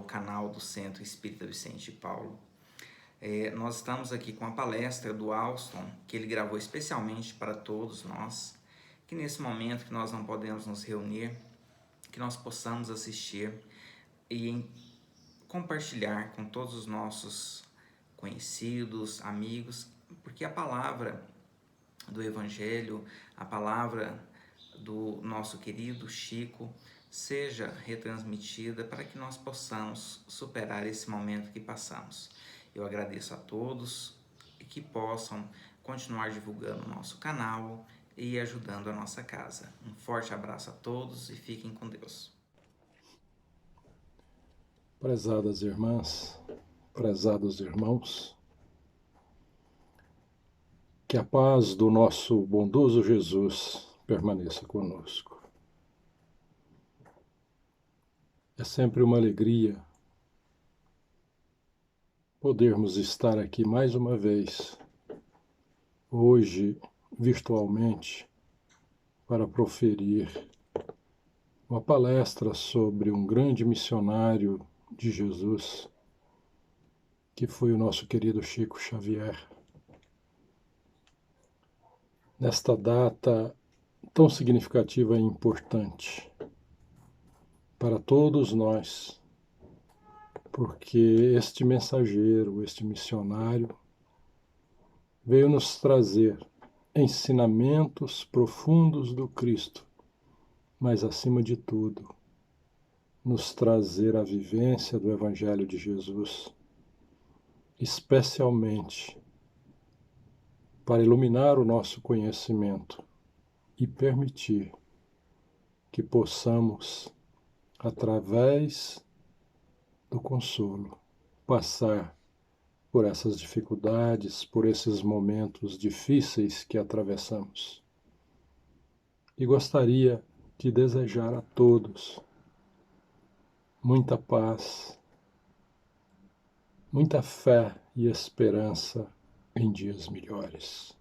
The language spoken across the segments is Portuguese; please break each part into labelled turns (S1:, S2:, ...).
S1: canal do Centro Espírita Vicente de Paulo. Nós estamos aqui com a palestra do Alston, que ele gravou especialmente para todos nós, que nesse momento que nós não podemos nos reunir, que nós possamos assistir e compartilhar com todos os nossos conhecidos, amigos, porque a palavra do Evangelho, a palavra do nosso querido Chico, seja retransmitida para que nós possamos superar esse momento que passamos. Eu agradeço a todos e que possam continuar divulgando o nosso canal e ajudando a nossa casa. Um forte abraço a todos e fiquem com Deus.
S2: Prezadas irmãs, prezados irmãos, que a paz do nosso bondoso Jesus permaneça conosco. É sempre uma alegria podermos estar aqui mais uma vez, hoje virtualmente, para proferir uma palestra sobre um grande missionário de Jesus, que foi o nosso querido Chico Xavier. Nesta data tão significativa e importante para todos nós, porque este mensageiro, este missionário, veio nos trazer ensinamentos profundos do Cristo, mas, acima de tudo, nos trazer a vivência do Evangelho de Jesus, especialmente para iluminar o nosso conhecimento e permitir que possamos, através do consolo, passar por essas dificuldades, por esses momentos difíceis que atravessamos. E gostaria de desejar a todos muita paz, muita fé e esperança em dias melhores.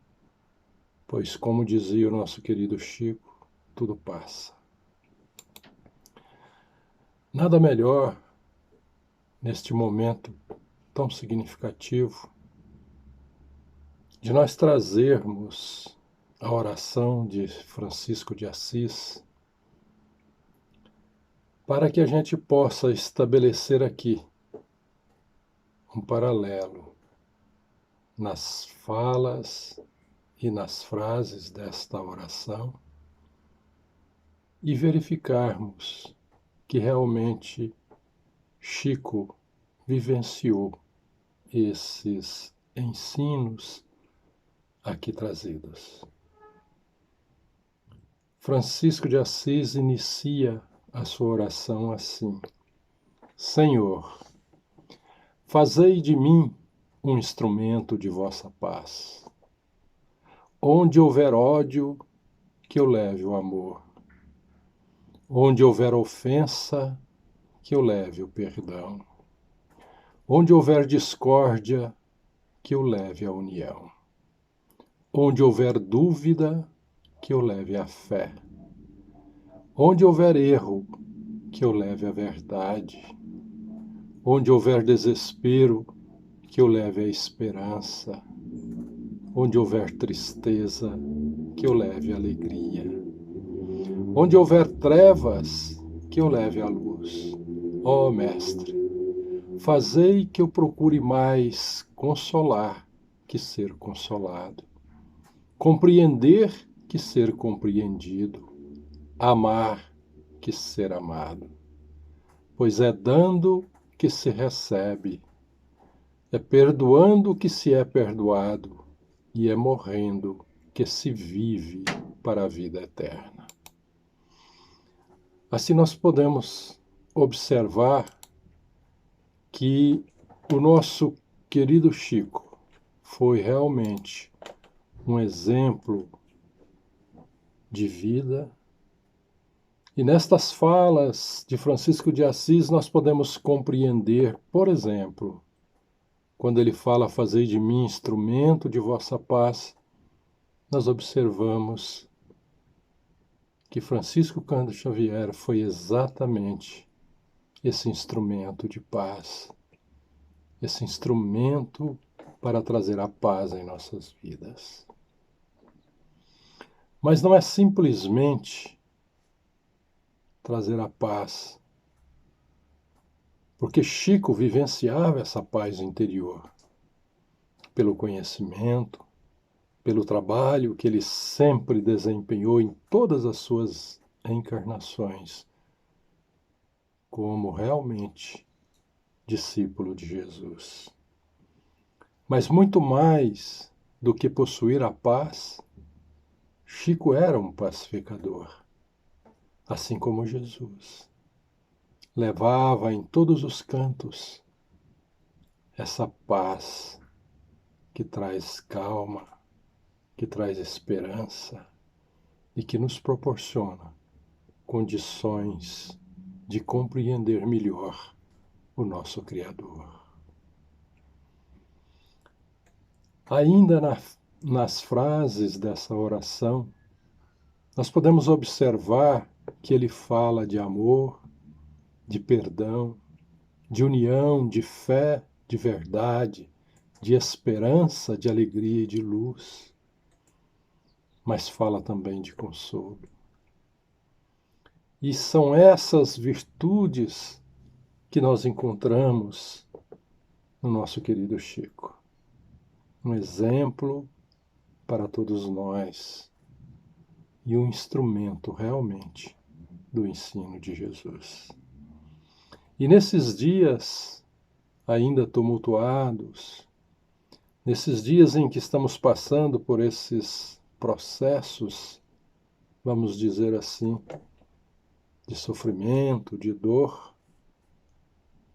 S2: Pois, como dizia o nosso querido Chico, tudo passa. Nada melhor neste momento tão significativo de nós trazermos a oração de Francisco de Assis para que a gente possa estabelecer aqui um paralelo nas falas e nas frases desta oração e verificarmos que realmente Chico vivenciou esses ensinos aqui trazidos. Francisco de Assis inicia a sua oração assim: Senhor, fazei de mim um instrumento de vossa paz. Onde houver ódio, que eu leve o amor. Onde houver ofensa, que eu leve o perdão. Onde houver discórdia, que eu leve a união. Onde houver dúvida, que eu leve a fé. Onde houver erro, que eu leve a verdade. Onde houver desespero, que eu leve a esperança. Onde houver tristeza, que eu leve a alegria. Onde houver trevas, que eu leve a luz. Ó Mestre, fazei que eu procure mais consolar que ser consolado, compreender que ser compreendido, amar que ser amado. Pois é dando que se recebe, é perdoando que se é perdoado, e é morrendo que se vive para a vida eterna. Assim nós podemos observar que o nosso querido Chico foi realmente um exemplo de vida. E nestas falas de Francisco de Assis nós podemos compreender, por exemplo, quando ele fala fazei de mim instrumento de vossa paz, nós observamos que Francisco Cândido Xavier foi exatamente esse instrumento de paz, esse instrumento para trazer a paz em nossas vidas. Mas não é simplesmente trazer a paz, porque Chico vivenciava essa paz interior pelo conhecimento, pelo trabalho que ele sempre desempenhou em todas as suas encarnações, como realmente discípulo de Jesus. Mas muito mais do que possuir a paz, Chico era um pacificador, assim como Jesus. Levava em todos os cantos essa paz que traz calma, que traz esperança e que nos proporciona condições de compreender melhor o nosso Criador. Ainda nas frases dessa oração, nós podemos observar que ele fala de amor, de perdão, de união, de fé, de verdade, de esperança, de alegria e de luz, mas fala também de consolo. E são essas virtudes que nós encontramos no nosso querido Chico. Um exemplo para todos nós e um instrumento realmente do ensino de Jesus. E nesses dias ainda tumultuados, nesses dias em que estamos passando por esses processos, vamos dizer assim, de sofrimento, de dor,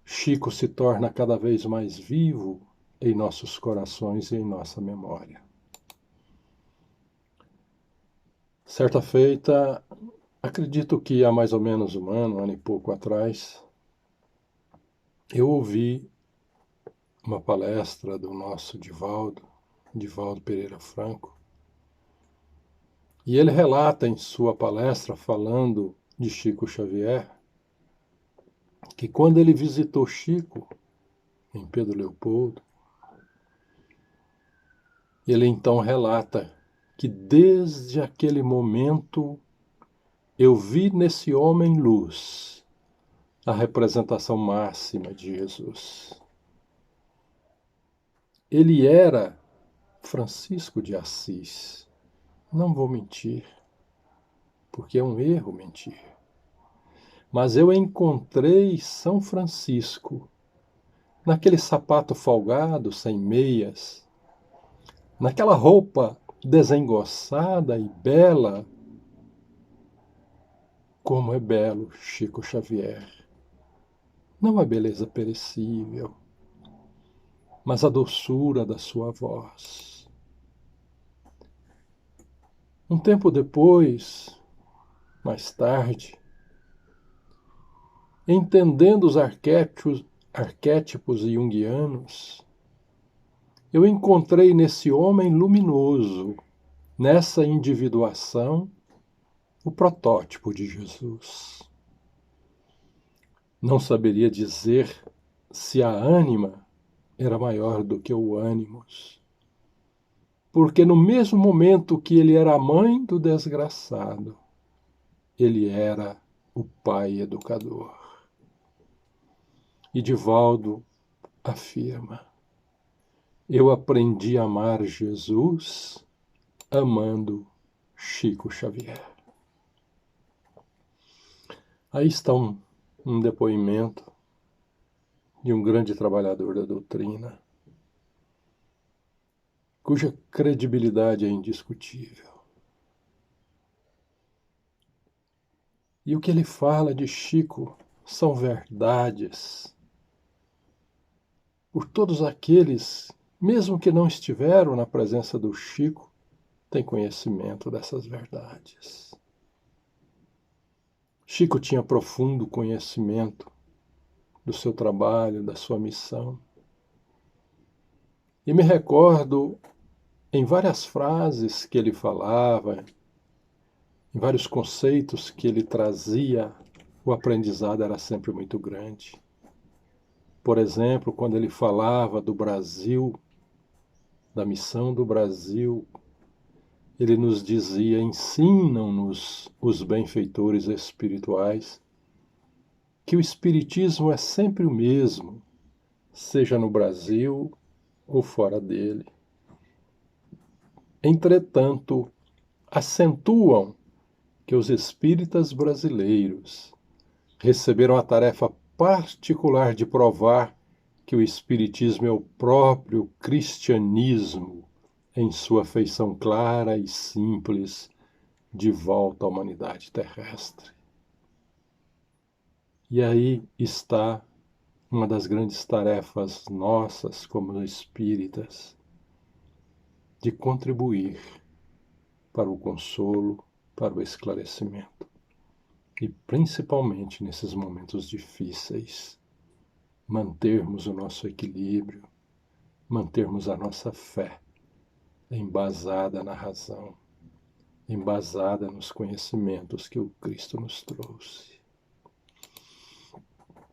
S2: Chico se torna cada vez mais vivo em nossos corações e em nossa memória. Certa feita, acredito que há mais ou menos um ano e pouco atrás, eu ouvi uma palestra do nosso Divaldo Pereira Franco, e ele relata em sua palestra, falando de Chico Xavier, que quando ele visitou Chico, em Pedro Leopoldo, ele então relata que desde aquele momento eu vi nesse homem luz, a representação máxima de Jesus. Ele era Francisco de Assis. Não vou mentir, porque é um erro mentir. Mas eu encontrei São Francisco naquele sapato folgado, sem meias, naquela roupa desengoçada e bela, como é belo Chico Xavier. Não a beleza perecível, mas a doçura da sua voz. Um tempo depois, mais tarde, entendendo os arquétipos junguianos, eu encontrei nesse homem luminoso, nessa individuação, o protótipo de Jesus. Não saberia dizer se a ânima era maior do que o ânimos, porque no mesmo momento que ele era a mãe do desgraçado, ele era o pai educador. E Divaldo afirma: eu aprendi a amar Jesus amando Chico Xavier. Aí está um depoimento de um grande trabalhador da doutrina, cuja credibilidade é indiscutível. E o que ele fala de Chico são verdades. Por todos aqueles, mesmo que não estiveram na presença do Chico, têm conhecimento dessas verdades. Chico tinha profundo conhecimento do seu trabalho, da sua missão. E me recordo em várias frases que ele falava, em vários conceitos que ele trazia o aprendizado era sempre muito grande. Por exemplo, quando ele falava do Brasil, da missão do Brasil, ele nos dizia: ensinam-nos os benfeitores espirituais que o espiritismo é sempre o mesmo, seja no Brasil ou fora dele. Entretanto, acentuam que os espíritas brasileiros receberam a tarefa particular de provar que o espiritismo é o próprio cristianismo em sua feição clara e simples de volta à humanidade terrestre. E aí está uma das grandes tarefas nossas como espíritas, de contribuir para o consolo, para o esclarecimento. E principalmente nesses momentos difíceis, mantermos o nosso equilíbrio, mantermos a nossa fé embasada na razão, embasada nos conhecimentos que o Cristo nos trouxe.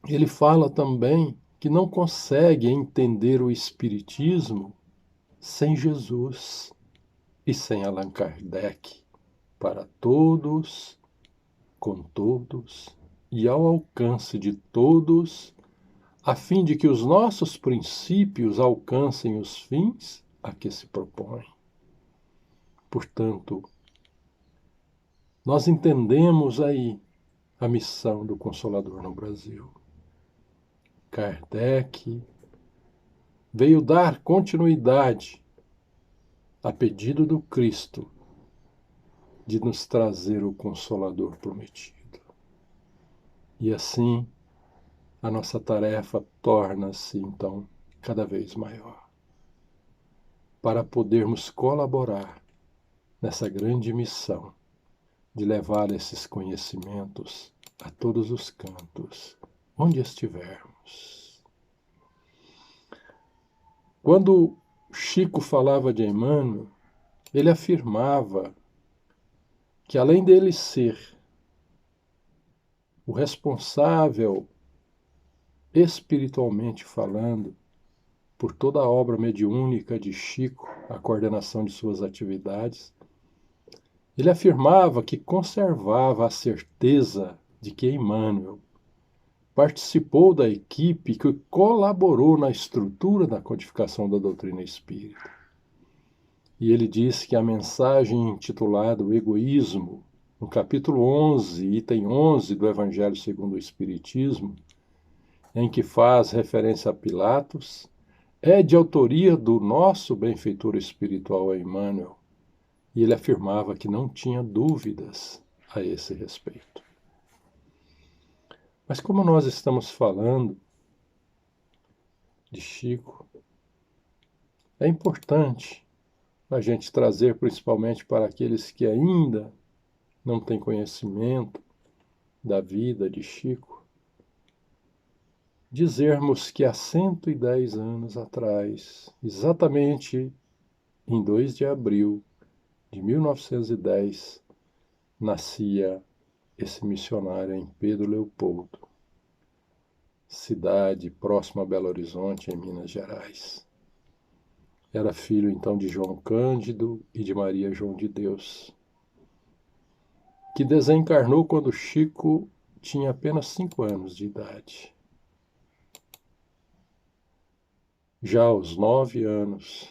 S2: Ele fala também que não consegue entender o Espiritismo sem Jesus e sem Allan Kardec, para todos, com todos e ao alcance de todos, a fim de que os nossos princípios alcancem os fins a que se propõem. Portanto, nós entendemos aí a missão do Consolador no Brasil. Kardec veio dar continuidade a pedido do Cristo de nos trazer o Consolador prometido. E assim, a nossa tarefa torna-se, então, cada vez maior, para podermos colaborar nessa grande missão de levar esses conhecimentos a todos os cantos, onde estivermos. Quando Chico falava de Emmanuel, ele afirmava que, além dele ser o responsável, espiritualmente falando, por toda a obra mediúnica de Chico, a coordenação de suas atividades, ele afirmava que conservava a certeza de que Emmanuel participou da equipe que colaborou na estrutura da codificação da doutrina espírita. E ele disse que a mensagem intitulada O Egoísmo, no capítulo 11, item 11 do Evangelho segundo o Espiritismo, em que faz referência a Pilatos, é de autoria do nosso benfeitor espiritual Emmanuel, e ele afirmava que não tinha dúvidas a esse respeito. Mas como nós estamos falando de Chico, é importante a gente trazer, principalmente para aqueles que ainda não têm conhecimento da vida de Chico, dizermos que há 110 anos atrás, exatamente em 2 de abril de 1910, nascia esse missionário em Pedro Leopoldo, cidade próxima a Belo Horizonte, em Minas Gerais. Era filho então de João Cândido e de Maria João de Deus, que desencarnou quando Chico tinha apenas 5 anos de idade. Já aos 9 anos,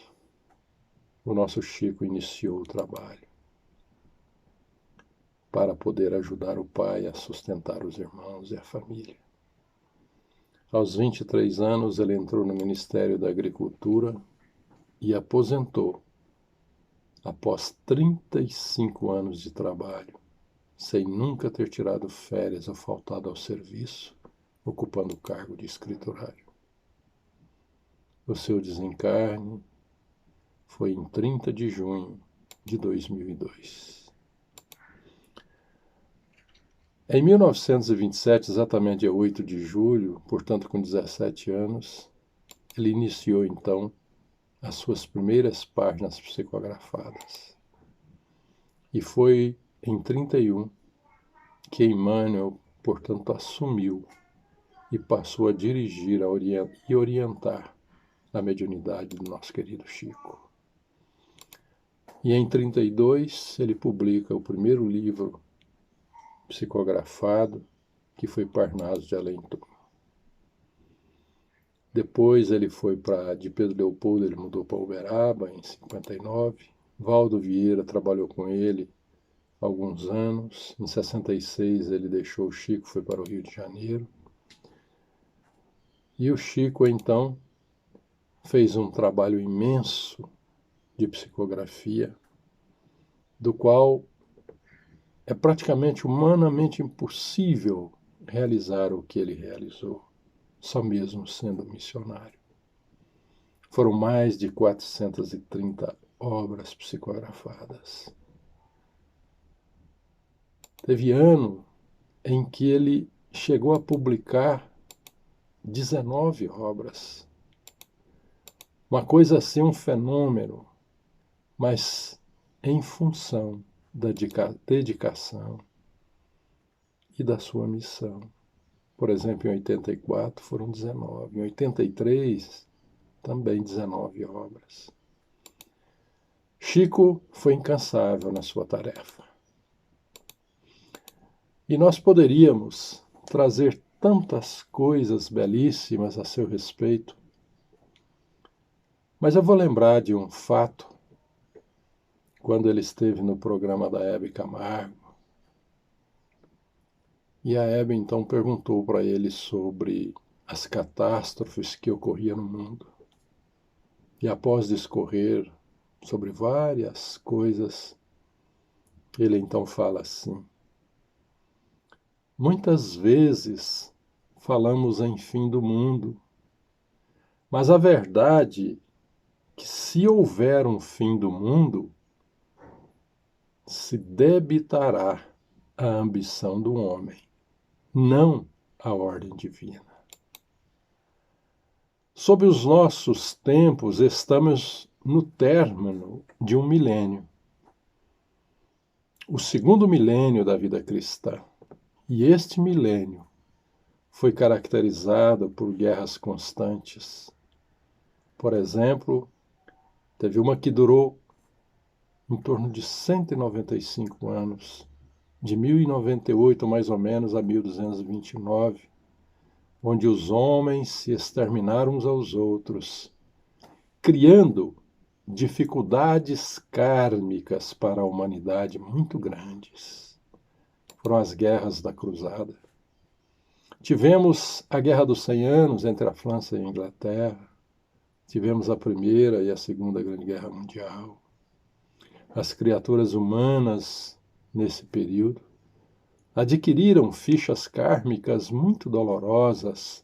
S2: o nosso Chico iniciou o trabalho para poder ajudar o pai a sustentar os irmãos e a família. Aos 23 anos, ele entrou no Ministério da Agricultura e aposentou após 35 anos de trabalho, sem nunca ter tirado férias ou faltado ao serviço, ocupando o cargo de escriturário. O seu desencarne foi em 30 de junho de 2002. Em 1927, exatamente dia 8 de julho, portanto com 17 anos, ele iniciou então as suas primeiras páginas psicografadas. E foi em 31 que Emmanuel portanto, assumiu e passou a dirigir e orientar a mediunidade do nosso querido Chico. E em 1932 ele publica o primeiro livro psicografado, que foi Parnaso de Além Túmulo. Depois ele foi de Pedro Leopoldo, ele mudou para Uberaba em 59. Valdo Vieira trabalhou com ele alguns anos. Em 66 ele deixou o Chico, foi para o Rio de Janeiro. E o Chico, então, fez um trabalho imenso de psicografia, do qual é praticamente humanamente impossível realizar o que ele realizou, só mesmo sendo missionário. Foram mais de 430 obras psicografadas. Teve ano em que ele chegou a publicar 19 obras. Uma coisa assim, um fenômeno, mas em função da dedicação e da sua missão. Por exemplo, em 84 foram 19, em 83 também 19 obras. Chico foi incansável na sua tarefa. E nós poderíamos trazer tantas coisas belíssimas a seu respeito, mas eu vou lembrar de um fato, quando ele esteve no programa da Hebe Camargo, e a Hebe então perguntou para ele sobre as catástrofes que ocorriam no mundo. E após discorrer sobre várias coisas, ele então fala assim: muitas vezes falamos em fim do mundo, mas a verdade é que se houver um fim do mundo, se debitará a ambição do homem, não a ordem divina. Sob os nossos tempos, estamos no término de um milênio, o segundo milênio da vida cristã. E este milênio foi caracterizado por guerras constantes. Por exemplo, teve uma que durou em torno de 195 anos, de 1098 mais ou menos a 1229, onde os homens se exterminaram uns aos outros, criando dificuldades kármicas para a humanidade muito grandes. Foram as guerras da Cruzada. Tivemos a Guerra dos 100 Anos entre a França e a Inglaterra. Tivemos a Primeira e a Segunda Grande Guerra Mundial. As criaturas humanas, nesse período, adquiriram fichas kármicas muito dolorosas,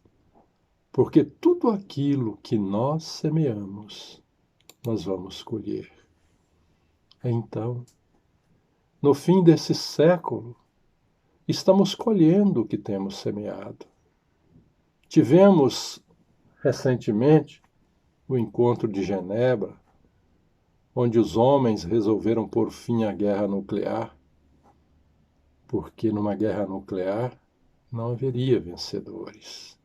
S2: porque tudo aquilo que nós semeamos, nós vamos colher. Então, no fim desse século, estamos colhendo o que temos semeado. Tivemos, recentemente, o encontro de Genebra, onde os homens resolveram pôr fim à guerra nuclear, porque numa guerra nuclear não haveria vencedores.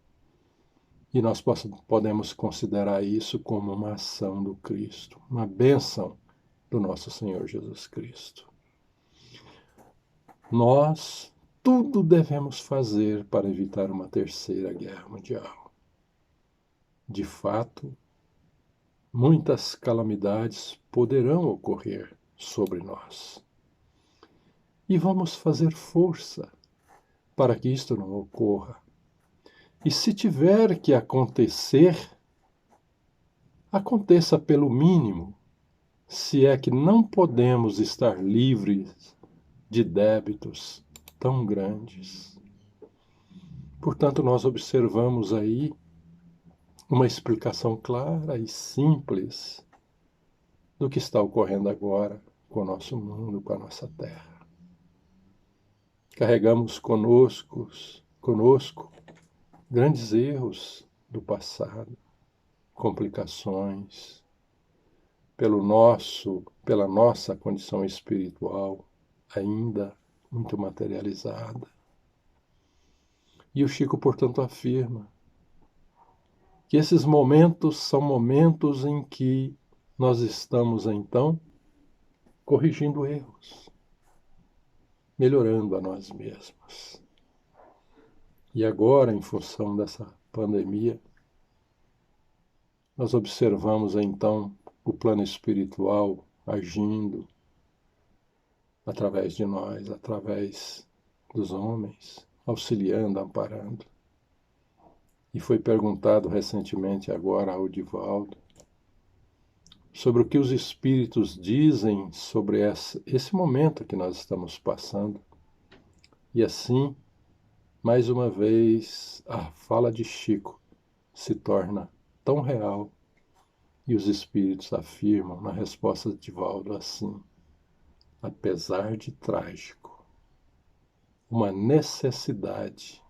S2: E nós podemos considerar isso como uma ação do Cristo, uma bênção do nosso Senhor Jesus Cristo. Nós tudo devemos fazer para evitar uma terceira guerra mundial. De fato, muitas calamidades poderão ocorrer sobre nós. E vamos fazer força para que isto não ocorra. E se tiver que acontecer, aconteça pelo mínimo, se é que não podemos estar livres de débitos tão grandes. Portanto, nós observamos aí uma explicação clara e simples do que está ocorrendo agora com o nosso mundo, com a nossa terra. Carregamos conosco grandes erros do passado, complicações, pela nossa condição espiritual ainda muito materializada. E o Chico, portanto, afirma que esses momentos são momentos em que nós estamos, então, corrigindo erros, melhorando a nós mesmos. E agora, em função dessa pandemia, nós observamos, então, o plano espiritual agindo através de nós, através dos homens, auxiliando, amparando. E foi perguntado recentemente agora ao Divaldo sobre o que os espíritos dizem sobre esse momento que nós estamos passando. E assim, mais uma vez, a fala de Chico se torna tão real e os espíritos afirmam na resposta de Divaldo assim: apesar de trágico, uma necessidade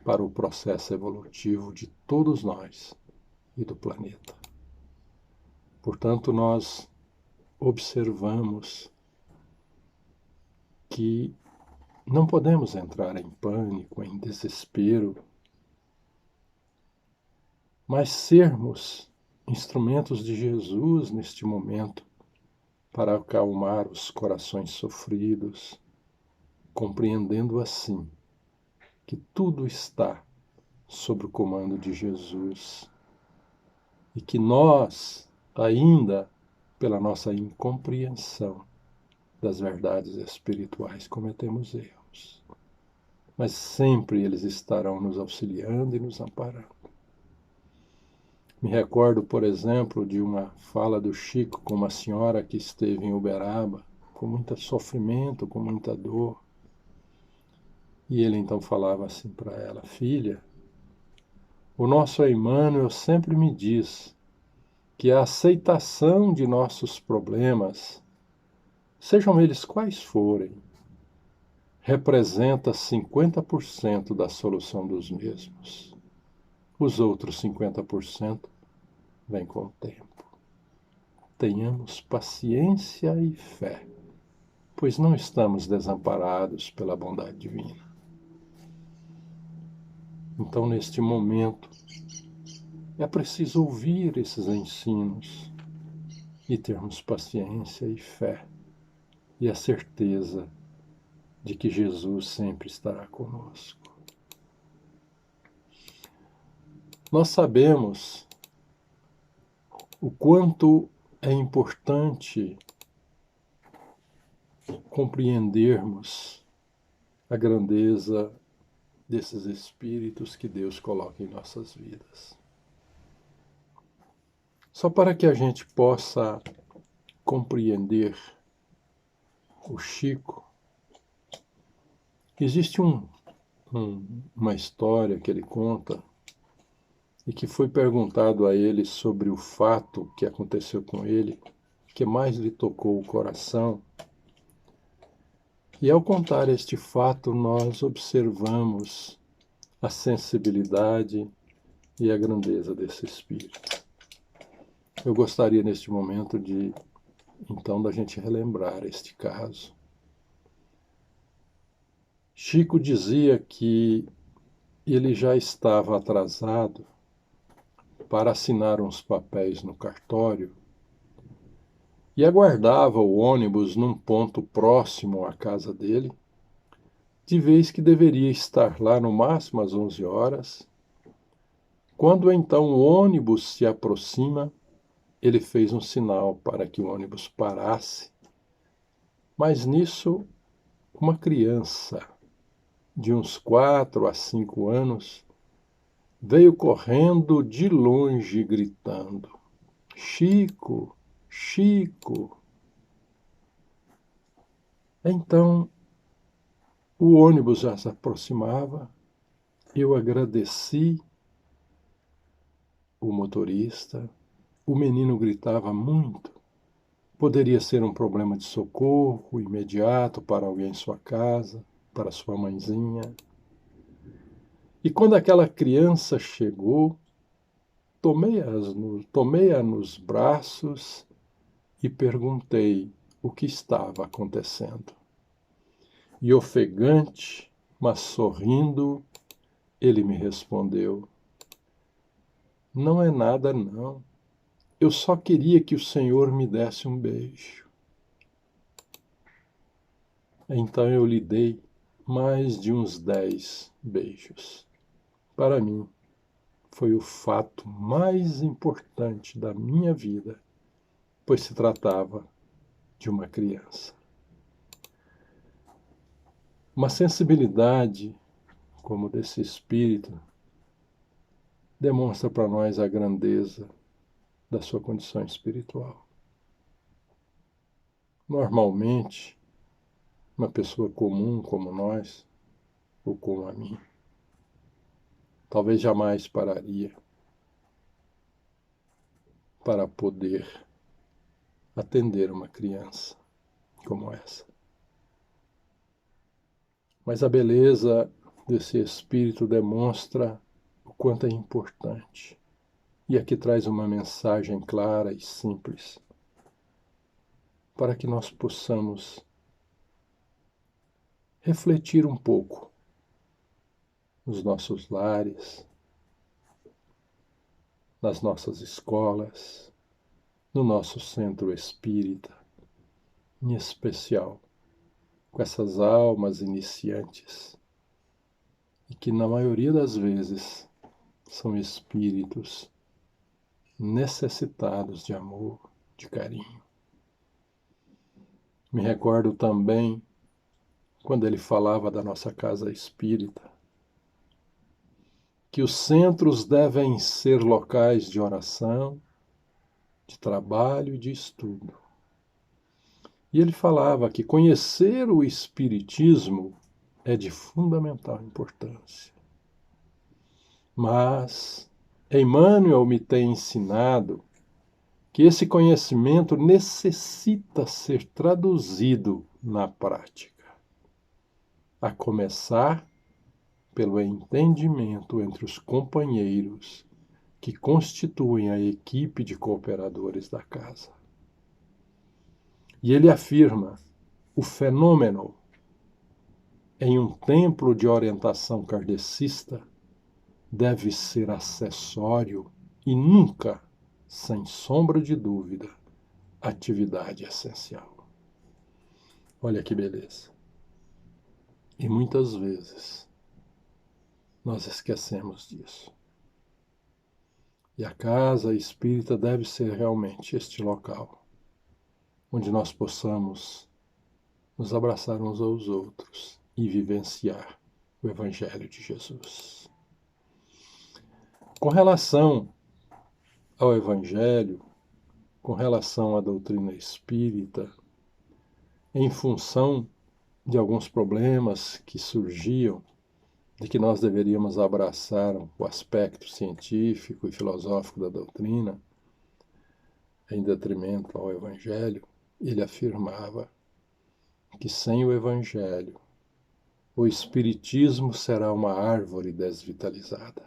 S2: para o processo evolutivo de todos nós e do planeta. Portanto, nós observamos que não podemos entrar em pânico, em desespero, mas sermos instrumentos de Jesus neste momento para acalmar os corações sofridos, compreendendo assim que tudo está sob o comando de Jesus e que nós, ainda pela nossa incompreensão das verdades espirituais, cometemos erros. Mas sempre eles estarão nos auxiliando e nos amparando. Me recordo, por exemplo, de uma fala do Chico com uma senhora que esteve em Uberaba, com muito sofrimento, com muita dor. E ele então falava assim para ela: filha, o nosso Emmanuel sempre me diz que a aceitação de nossos problemas, sejam eles quais forem, representa 50% da solução dos mesmos. Os outros 50% vêm com o tempo. Tenhamos paciência e fé, pois não estamos desamparados pela bondade divina. Então, neste momento, é preciso ouvir esses ensinos e termos paciência e fé e a certeza de que Jesus sempre estará conosco. Nós sabemos o quanto é importante compreendermos a grandeza desses espíritos que Deus coloca em nossas vidas. Só para que a gente possa compreender o Chico, existe uma história que ele conta e que foi perguntado a ele sobre o fato que aconteceu com ele, que mais lhe tocou o coração. E ao contar este fato, nós observamos a sensibilidade e a grandeza desse espírito. Eu gostaria neste momento de, então, da gente relembrar este caso. Chico dizia que ele já estava atrasado para assinar uns papéis no cartório e aguardava o ônibus num ponto próximo à casa dele, de vez que deveria estar lá no máximo às 11 horas. Quando então o ônibus se aproxima, ele fez um sinal para que o ônibus parasse, mas nisso uma criança de uns 4 a 5 anos veio correndo de longe gritando: Chico, Chico! Então o ônibus já se aproximava, eu agradeci o motorista, o menino gritava muito. Poderia ser um problema de socorro imediato para alguém em sua casa, para sua mãezinha. E quando aquela criança chegou, tomei-a nos braços e perguntei o que estava acontecendo. E ofegante, mas sorrindo, Ele me respondeu: não é nada, não. Eu só queria que o Senhor me desse um beijo. Então eu lhe dei mais de uns 10 beijos. Para mim, foi o fato mais importante da minha vida, pois se tratava de uma criança. Uma sensibilidade como desse espírito demonstra para nós a grandeza da sua condição espiritual. Normalmente, uma pessoa comum como nós, ou como a mim, talvez jamais pararia para poder atender uma criança como essa. Mas a beleza desse espírito demonstra o quanto é importante. E aqui traz uma mensagem clara e simples para que nós possamos refletir um pouco nos nossos lares, nas nossas escolas, no nosso centro espírita, em especial com essas almas iniciantes e que na maioria das vezes são espíritos necessitados de amor, de carinho. Me recordo também quando ele falava da nossa casa espírita, que os centros devem ser locais de oração, de trabalho e de estudo. E ele falava que conhecer o Espiritismo é de fundamental importância. Mas Emmanuel me tem ensinado que esse conhecimento necessita ser traduzido na prática, a começar pelo entendimento entre os companheiros que constituem a equipe de cooperadores da casa. E ele afirma: o fenômeno em um templo de orientação kardecista deve ser acessório e nunca, sem sombra de dúvida, atividade essencial. Olha que beleza. E muitas vezes nós esquecemos disso. E a casa espírita deve ser realmente este local onde nós possamos nos abraçar uns aos outros e vivenciar o Evangelho de Jesus. Com relação ao Evangelho, com relação à doutrina espírita, em função de alguns problemas que surgiam, de que nós deveríamos abraçar o aspecto científico e filosófico da doutrina, em detrimento ao Evangelho, ele afirmava que sem o Evangelho, o Espiritismo será uma árvore desvitalizada.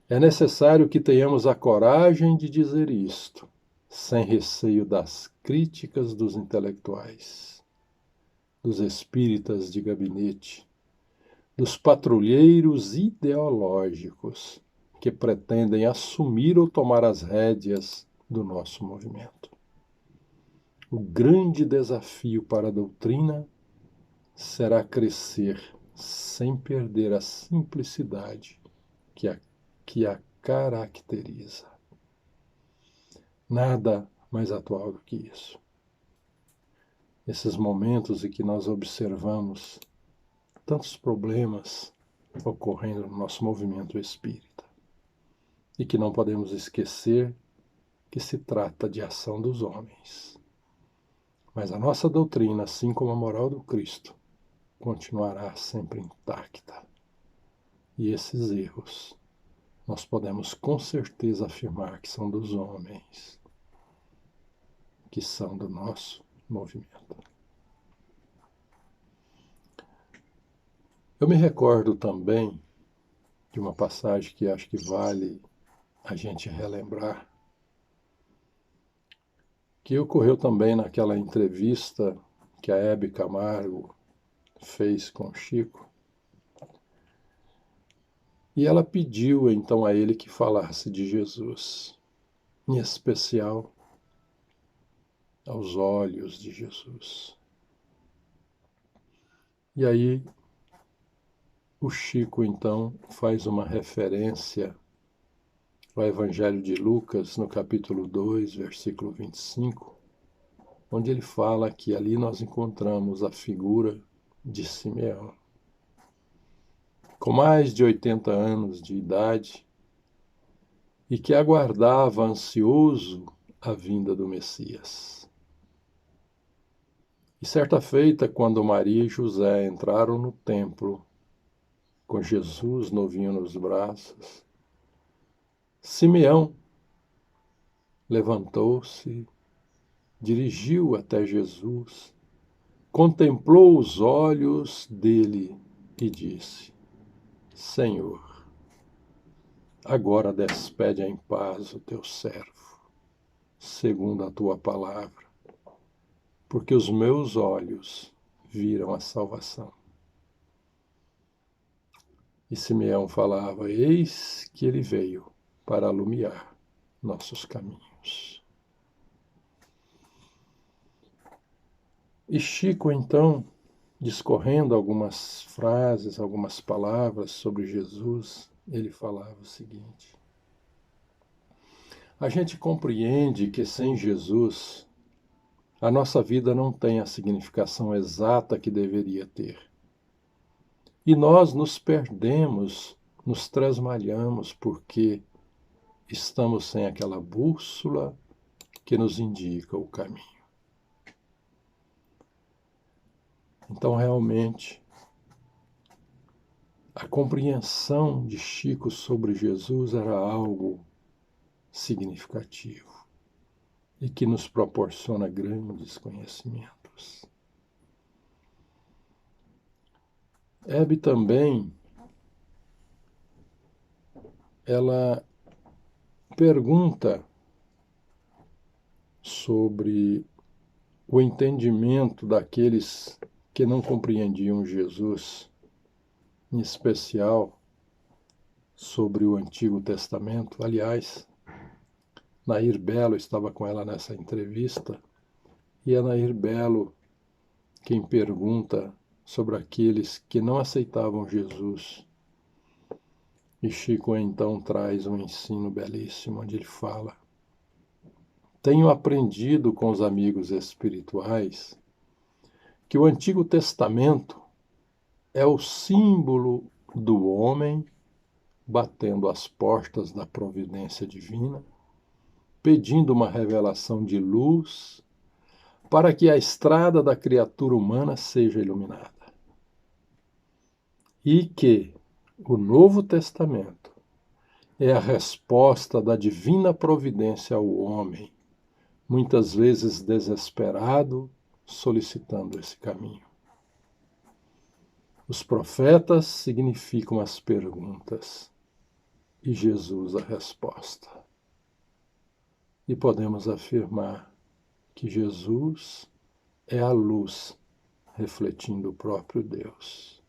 S2: É necessário que tenhamos a coragem de dizer isto, sem receio das críticas dos intelectuais, dos espíritas de gabinete, dos patrulheiros ideológicos que pretendem assumir ou tomar as rédeas do nosso movimento. O grande desafio para a doutrina será crescer sem perder a simplicidade que a caracteriza. Nada mais atual do que isso. Esses momentos em que nós observamos tantos problemas ocorrendo no nosso movimento espírita e que não podemos esquecer que se trata de ação dos homens. Mas a nossa doutrina, assim como a moral do Cristo, continuará sempre intacta. E esses erros nós podemos com certeza afirmar que são dos homens, que são do nosso movimento. Eu me recordo também de uma passagem que acho que vale a gente relembrar, que ocorreu também naquela entrevista que a Hebe Camargo fez com Chico, E ela pediu então a ele que falasse de Jesus, em especial aos olhos de Jesus. E aí o Chico então faz uma referência ao Evangelho de Lucas, no capítulo 2, versículo 25, onde ele fala que ali nós encontramos a figura de Simeão. Com mais de 80 anos de idade, e que aguardava ansioso a vinda do Messias. E certa feita, quando Maria e José entraram no templo, com Jesus novinho nos braços, Simeão levantou-se, dirigiu até Jesus, contemplou os olhos dele e disse: Senhor, agora despede em paz o teu servo, segundo a tua palavra, porque os meus olhos viram a salvação. E Simeão falava: Eis que ele veio para alumiar nossos caminhos. E Chico, então, discorrendo algumas frases, algumas palavras sobre Jesus, ele falava o seguinte: a gente compreende que sem Jesus a nossa vida não tem a significação exata que deveria ter. E nós nos perdemos, nos tresmalhamos, porque estamos sem aquela bússola que nos indica o caminho. Então, realmente, a compreensão de Chico sobre Jesus era algo significativo e que nos proporciona grandes conhecimentos. Hebe também, ela pergunta sobre o entendimento daqueles que não compreendiam Jesus, em especial sobre o Antigo Testamento. Aliás, Nair Belo estava com ela nessa entrevista, e é Nair Belo quem pergunta sobre aqueles que não aceitavam Jesus. E Chico então traz um ensino belíssimo, onde ele fala: tenho aprendido com os amigos espirituais que o Antigo Testamento é o símbolo do homem batendo as portas da providência divina, pedindo uma revelação de luz para que a estrada da criatura humana seja iluminada. E que o Novo Testamento é a resposta da divina providência ao homem, muitas vezes desesperado, solicitando esse caminho. Os profetas significam as perguntas e Jesus a resposta. E podemos afirmar que Jesus é a luz refletindo o próprio Deus.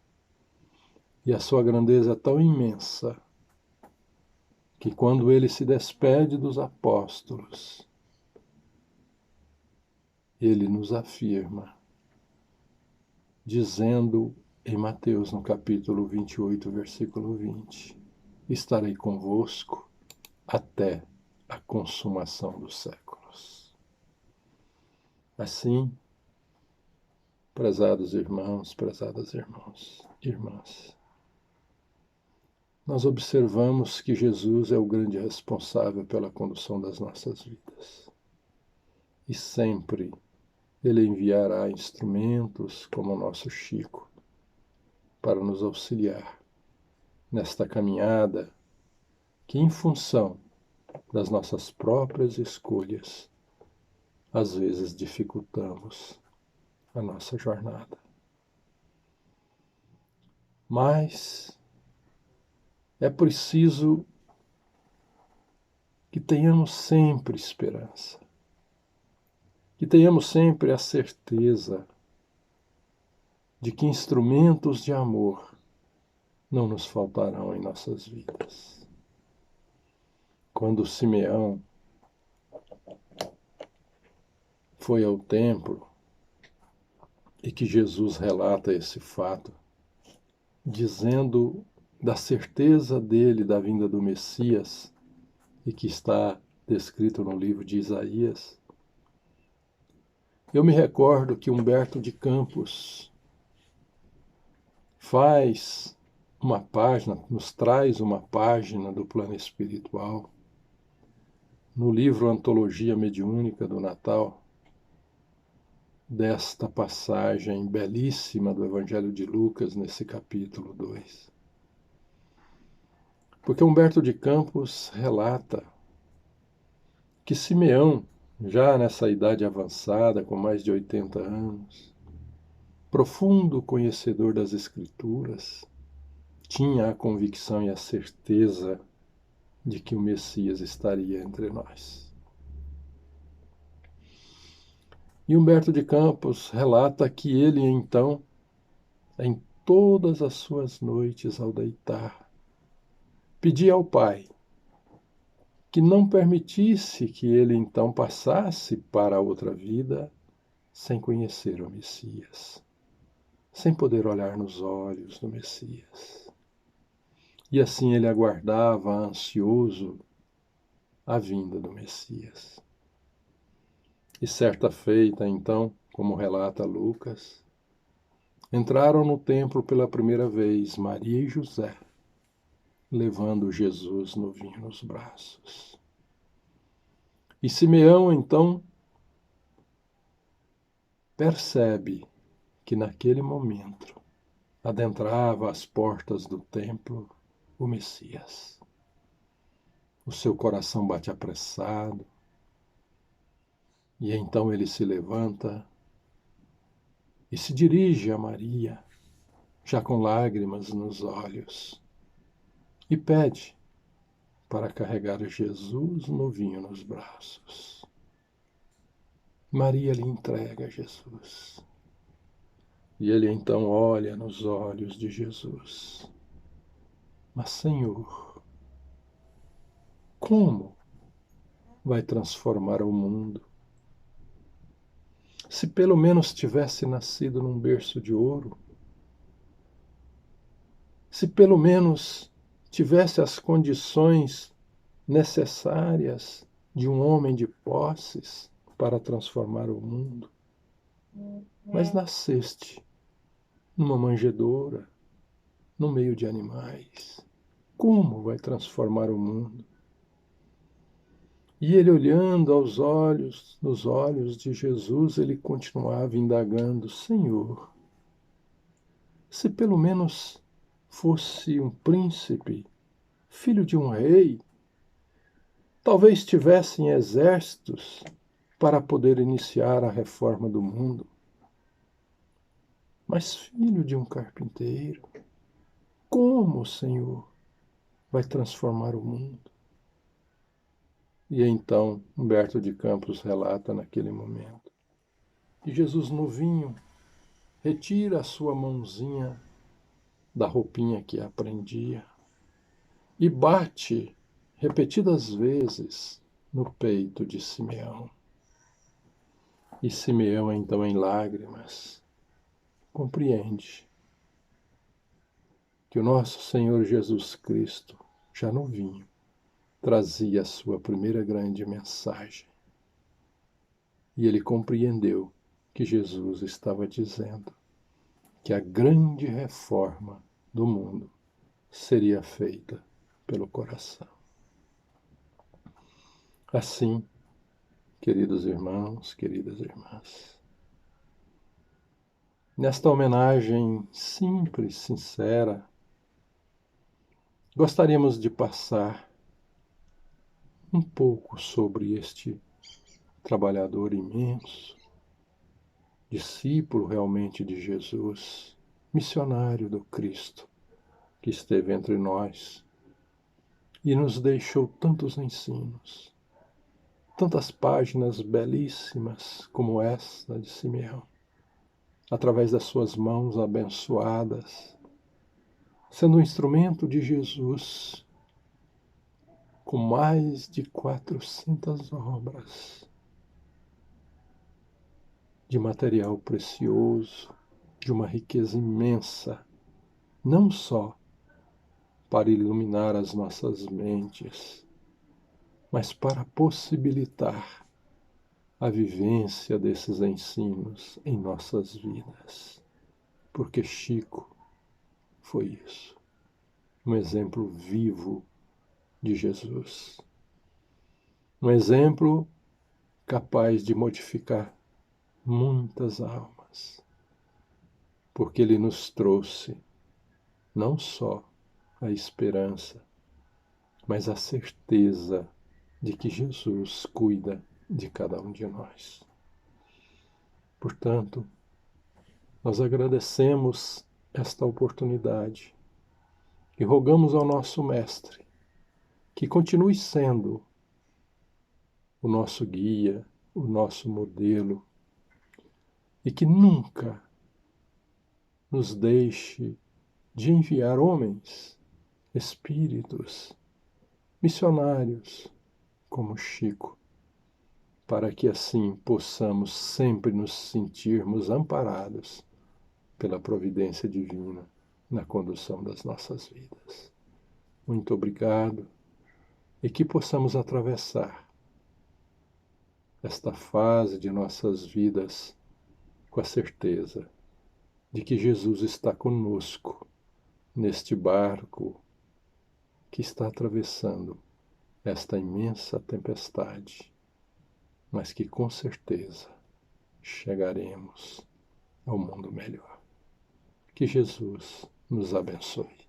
S2: E a sua grandeza é tão imensa que quando ele se despede dos apóstolos, ele nos afirma, dizendo em Mateus, no capítulo 28, versículo 20, estarei convosco até a consumação dos séculos. Assim, prezados irmãos, prezadas irmãs, nós observamos que Jesus é o grande responsável pela condução das nossas vidas. E sempre ele enviará instrumentos como o nosso Chico para nos auxiliar nesta caminhada que, em função das nossas próprias escolhas, às vezes dificultamos a nossa jornada. Mas é preciso que tenhamos sempre esperança, que tenhamos sempre a certeza de que instrumentos de amor não nos faltarão em nossas vidas. Quando Simeão foi ao templo e que Jesus relata esse fato, dizendo da certeza dele da vinda do Messias, e que está descrito no livro de Isaías, eu me recordo que Humberto de Campos faz uma página, nos traz uma página do plano espiritual, no livro Antologia Mediúnica do Natal, desta passagem belíssima do Evangelho de Lucas, nesse capítulo 2. Porque Humberto de Campos relata que Simeão, já nessa idade avançada, com mais de 80 anos, profundo conhecedor das Escrituras, tinha a convicção e a certeza de que o Messias estaria entre nós. E Humberto de Campos relata que ele, então, em todas as suas noites ao deitar, pedia ao Pai que não permitisse que ele então passasse para a outra vida sem conhecer o Messias, sem poder olhar nos olhos do Messias. E assim ele aguardava ansioso a vinda do Messias. E certa feita, então, como relata Lucas, entraram no templo pela primeira vez Maria e José, levando Jesus novinho nos braços. E Simeão, então, percebe que naquele momento adentrava as portas do templo o Messias. O seu coração bate apressado, e então ele se levanta e se dirige a Maria, já com lágrimas nos olhos, e pede para carregar Jesus novinho nos braços. Maria lhe entrega Jesus. E ele então olha nos olhos de Jesus. Mas, Senhor, como vai transformar o mundo? Se pelo menos tivesse nascido num berço de ouro, se pelo menos tivesse as condições necessárias de um homem de posses para transformar o mundo, mas nasceste numa manjedoura, no meio de animais. Como vai transformar o mundo? E ele, olhando nos olhos de Jesus, ele continuava indagando: Senhor, se pelo menos fosse um príncipe, filho de um rei, talvez tivessem exércitos para poder iniciar a reforma do mundo. Mas filho de um carpinteiro, como, Senhor, vai transformar o mundo? E então Humberto de Campos relata naquele momento que Jesus novinho retira a sua mãozinha da roupinha que a prendia e bate repetidas vezes no peito de Simeão. E Simeão, então, em lágrimas, compreende que o nosso Senhor Jesus Cristo, já novinho, trazia a sua primeira grande mensagem. E ele compreendeu que Jesus estava dizendo que a grande reforma do mundo seria feita pelo coração. Assim, queridos irmãos, queridas irmãs, nesta homenagem simples, sincera, gostaríamos de passar um pouco sobre este trabalhador imenso, discípulo realmente de Jesus, missionário do Cristo, que esteve entre nós e nos deixou tantos ensinos, tantas páginas belíssimas como esta de Simeão, através das suas mãos abençoadas, sendo um instrumento de Jesus, com mais de 400 obras de material precioso, de uma riqueza imensa, não só para iluminar as nossas mentes, mas para possibilitar a vivência desses ensinos em nossas vidas. Porque Chico foi isso, um exemplo vivo de Jesus. Um exemplo capaz de modificar muitas almas, porque ele nos trouxe não só a esperança, mas a certeza de que Jesus cuida de cada um de nós. Portanto, nós agradecemos esta oportunidade e rogamos ao nosso Mestre que continue sendo o nosso guia, o nosso modelo, e que nunca nos deixe de enviar homens, espíritos, missionários como Chico, para que assim possamos sempre nos sentirmos amparados pela providência divina na condução das nossas vidas. Muito obrigado e que possamos atravessar esta fase de nossas vidas com a certeza de que Jesus está conosco neste barco que está atravessando esta imensa tempestade, mas que com certeza chegaremos ao mundo melhor. Que Jesus nos abençoe.